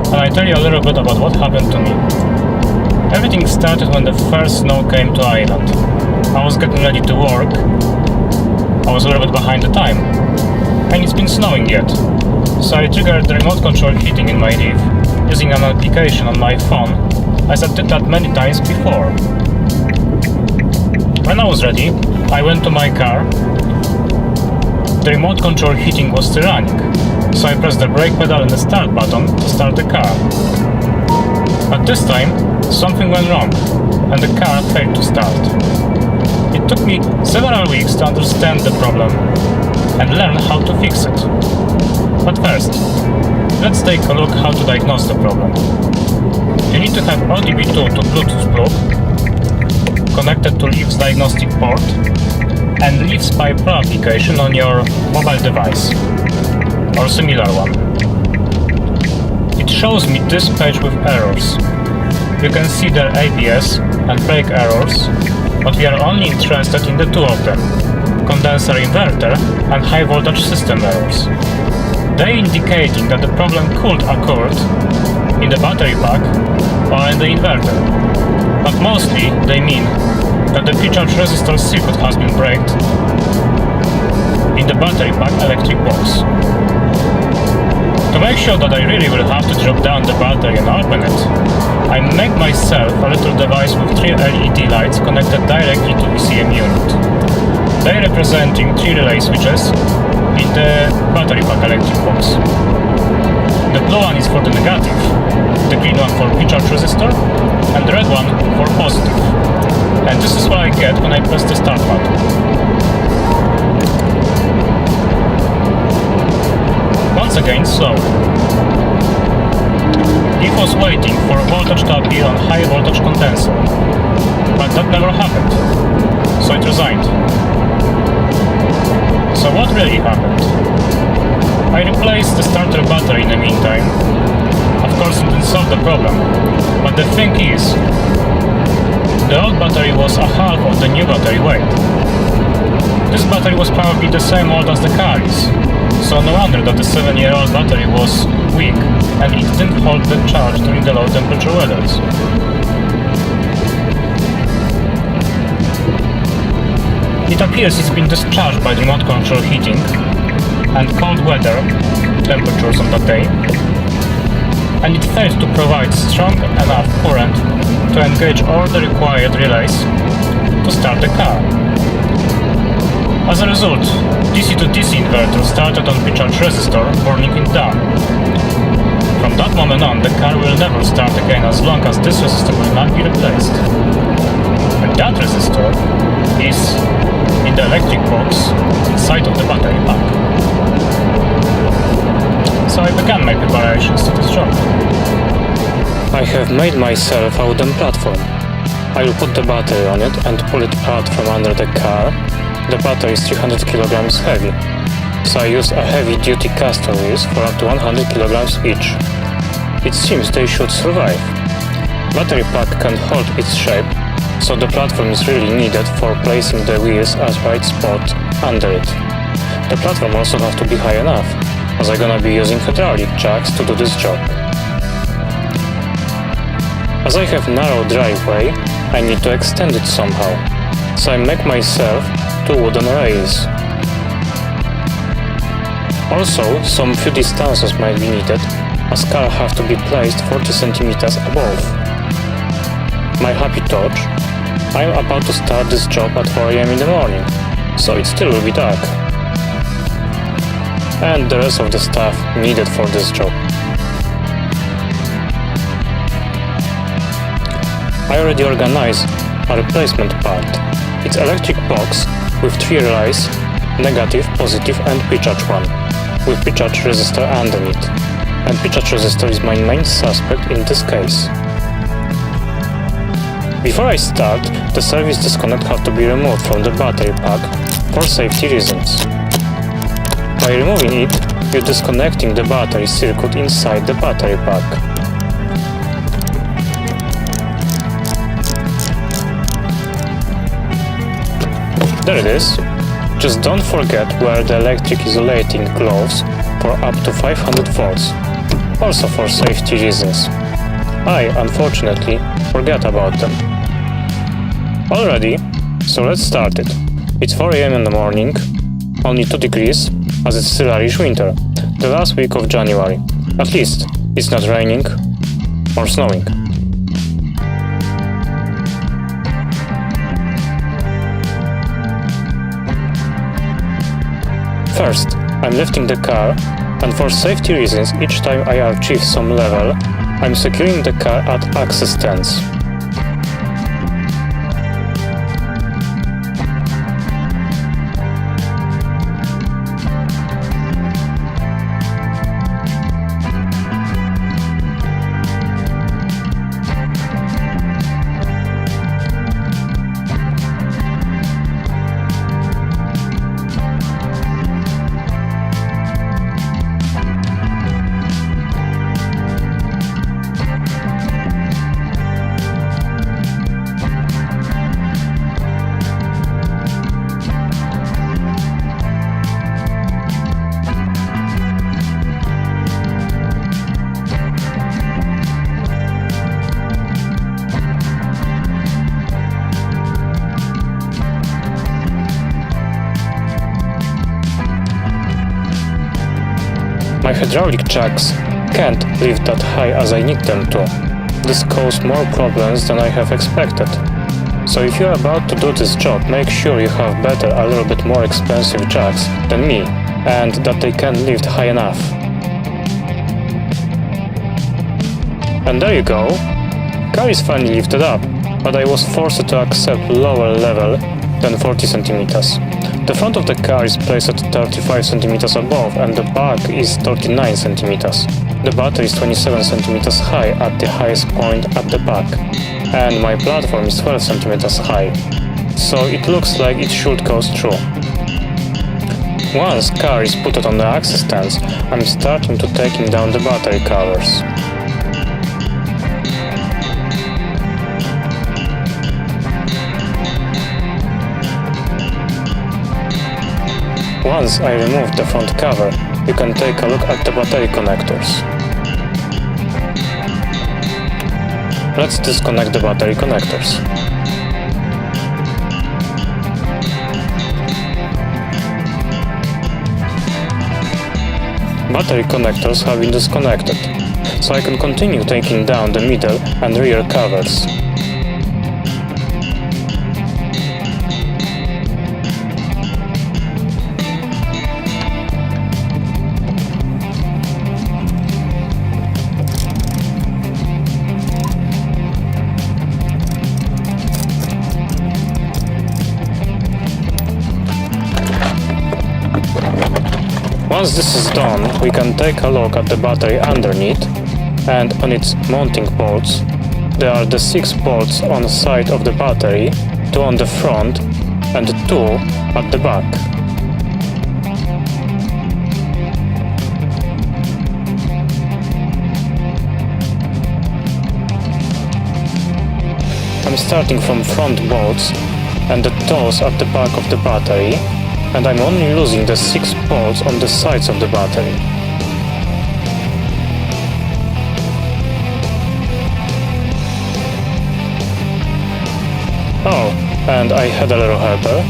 and I tell you a little bit about what happened to me. Everything started when the first snow came to Ireland. I was getting ready to work. I was a little bit behind the time, and it's been snowing yet. So I triggered the remote control heating in my Leaf using an application on my phone, as I did that many times before. When I was ready, I went to my car. The remote control heating was still running, so I pressed the brake pedal and the start button to start the car. But this time, something went wrong, and the car failed to start. It took me several weeks to understand the problem and learn how to fix it. But first, let's take a look how to diagnose the problem. You need to have ODB2 to Bluetooth probe connected to Leaf's diagnostic port and Leaf's Spy Pro application on your mobile device or similar one. It shows me this page with errors. You can see their ABS and brake errors, but we are only interested in the two of them: condenser inverter and high voltage system errors. They indicating that the problem could occur in the battery pack or in the inverter, but mostly they mean that the pre-charge resistor circuit has been braked in the battery pack electric box. To make sure that I really will have to drop down the battery and open it, I make myself a little device with 3 LED lights connected directly to VCM unit. They representing 3 relay switches in the battery pack electric box. The blue one is for the negative, the green one for pre-charge resistor, and the red one for positive. And this is what I get when I press the start button. Once again, slowly. Leaf was waiting for voltage to appear on high voltage condenser, but that never happened, so it resigned. So what really happened? I replaced the starter battery in the meantime. Of course, it didn't solve the problem, but the thing is, the old battery was a half of the new battery weight. This battery was probably the same old as the car is, so no wonder that the 7-year-old battery was weak and it didn't hold the charge during the low temperature weathers. It appears it's been discharged by the remote control heating and cold weather temperatures on that day, and it failed to provide strong enough current to engage all the required relays to start the car. As a result, DC to DC inverter started on pre-charge resistor, burning it down. From that moment on, the car will never start again as long as this resistor will not be replaced. And that resistor is in the electric box inside of the battery pack. So I began my preparations to this job. I have made myself a wooden platform. I will put the battery on it and pull it out from under the car. The battery is 300 kilograms heavy, so I used a heavy-duty caster wheels for up to 100 kilograms each. It seems they should survive. Battery pack can hold its shape, so the platform is really needed for placing the wheels at right spot under it. The platform also has to be high enough, as I'm gonna be using hydraulic jacks to do this job. As I have narrow driveway, I need to extend it somehow, so I make myself 2 wooden rails. Also, some few distances might be needed, as car have to be placed 40 centimeters above. My happy touch, I'm about to start this job at 4 AM in the morning, so it still will be dark. And the rest of the stuff needed for this job. I already organized a replacement part. It's electric box with 3 relays, negative, positive and pre-charge one, with pre-charge resistor underneath. And pre-charge resistor is my main suspect in this case. Before I start, the service disconnect have to be removed from the battery pack for safety reasons. By removing it, you're disconnecting the battery circuit inside the battery pack. There it is. Just don't forget wear the electric isolating gloves for up to 500 volts. also for safety reasons. I, unfortunately, forget about them. Already, so let's start it. It's 4 AM in the morning, only 2 degrees, as it's still Irish winter, the last week of January. At least, it's not raining or snowing. First, I'm lifting the car, and for safety reasons, each time I achieve some level, I'm securing the car at access stands. My hydraulic jacks can't lift that high as I need them to. This caused more problems than I have expected. So if you're about to do this job, make sure you have better, a little bit more expensive jacks than me, and that they can lift high enough. And there you go. Car is finally lifted up, but I was forced to accept lower level than 40 centimeters. The front of the car is placed at 35 centimeters above and the back is 39 centimeters. The battery is 27 centimeters high at the highest point at the back, and my platform is 12 centimeters high, so it looks like it should go through. Once car is put on the access stands, I'm starting to taking down the battery covers. Once I remove the front cover, you can take a look at the battery connectors. Let's disconnect the battery connectors. Battery connectors have been disconnected, so I can continue taking down the middle and rear covers. Once this is done, we can take a look at the battery underneath, and on its mounting bolts. There are the 6 bolts on the side of the battery, 2 on the front and 2 at the back. I'm starting from front bolts and the toes at the back of the battery, and I'm only losing the 6 bolts on the sides of the battery. Oh, and I had a little helper.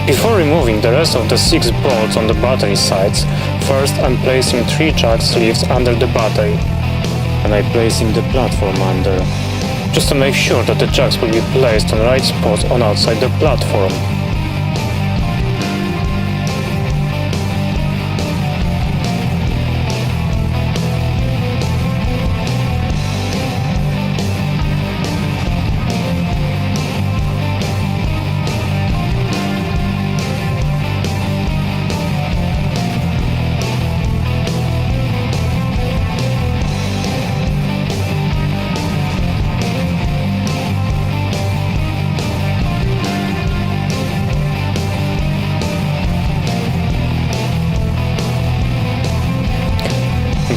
Before removing the rest of the 6 bolts on the battery sides, first I'm placing 3 jack sleeves under the battery, and I'm placing the platform under, just to make sure that the jacks will be placed on the right spots on outside the platform.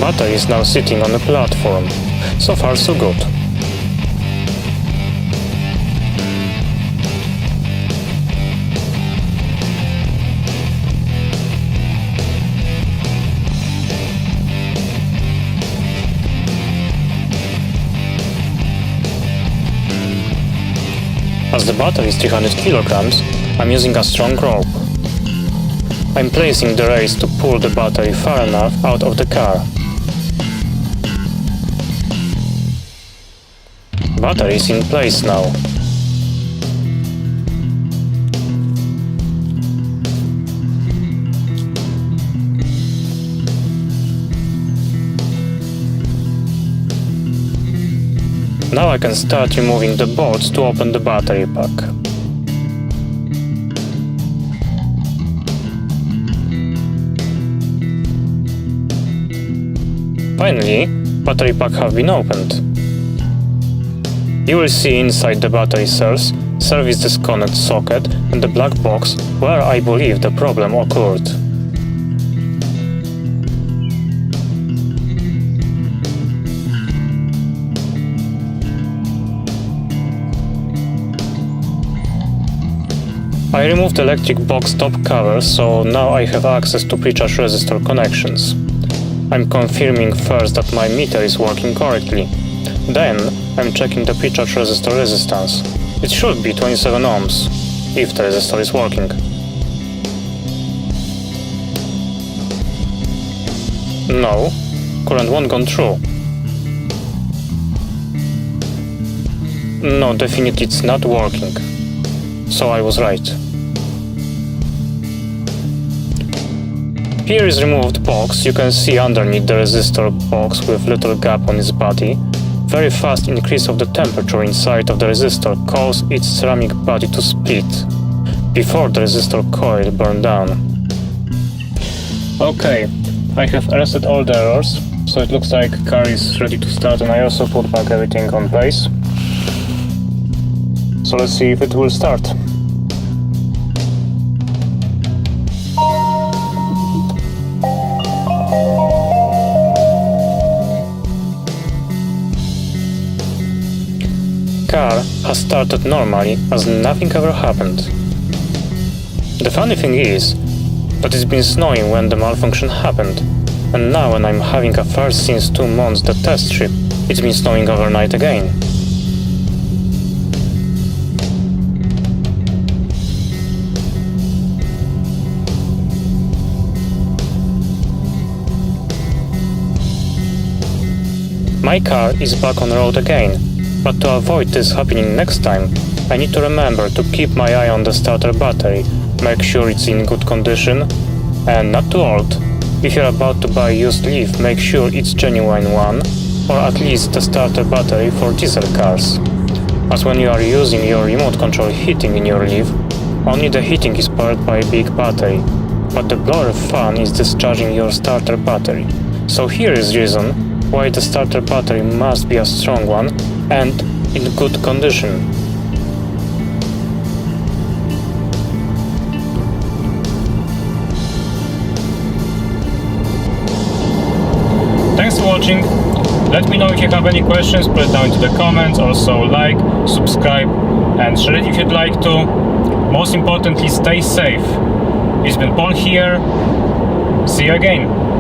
Battery is now sitting on the platform. So far so good. As the battery is 300 kilograms, I'm using a strong rope. I'm placing the race to pull the battery far enough out of the car. Battery is in place now. Now I can start removing the bolts to open the battery pack. Finally, battery pack have been opened. You will see inside the battery cells, service disconnect socket and the black box where I believe the problem occurred. I removed the electric box top cover, so now I have access to pre-charge resistor connections. I'm confirming first that my meter is working correctly. Then I'm checking the pre-charge resistor resistance. It should be 27 ohms, if the resistor is working. No, current won't go through. No, definitely it's not working. So I was right. Here is removed box. You can see underneath the resistor box with little gap on its body. Very fast increase of the temperature inside of the resistor caused its ceramic body to split before the resistor coil burned down. Okay, I have arrested all the errors, so it looks like car is ready to start, and I also put back everything on place. So let's see if it will start. Car has started normally as nothing ever happened. The funny thing is that it's been snowing when the malfunction happened, and now when I'm having a first since 2 months the test trip, it's been snowing overnight again. My car is back on the road again. But to avoid this happening next time, I need to remember to keep my eye on the starter battery, make sure it's in good condition and not too old. If you're about to buy used Leaf, make sure it's genuine one, or at least the starter battery for diesel cars. As when you are using your remote control heating in your Leaf, only the heating is powered by a big battery, but the blower fan is discharging your starter battery. So here is reason why the starter battery must be a strong one and in good condition. Thanks for watching. Let me know if you have any questions, put it down into the comments. Also like, subscribe and share it if you'd like to. Most importantly, stay safe. It's been Paul here. See you again.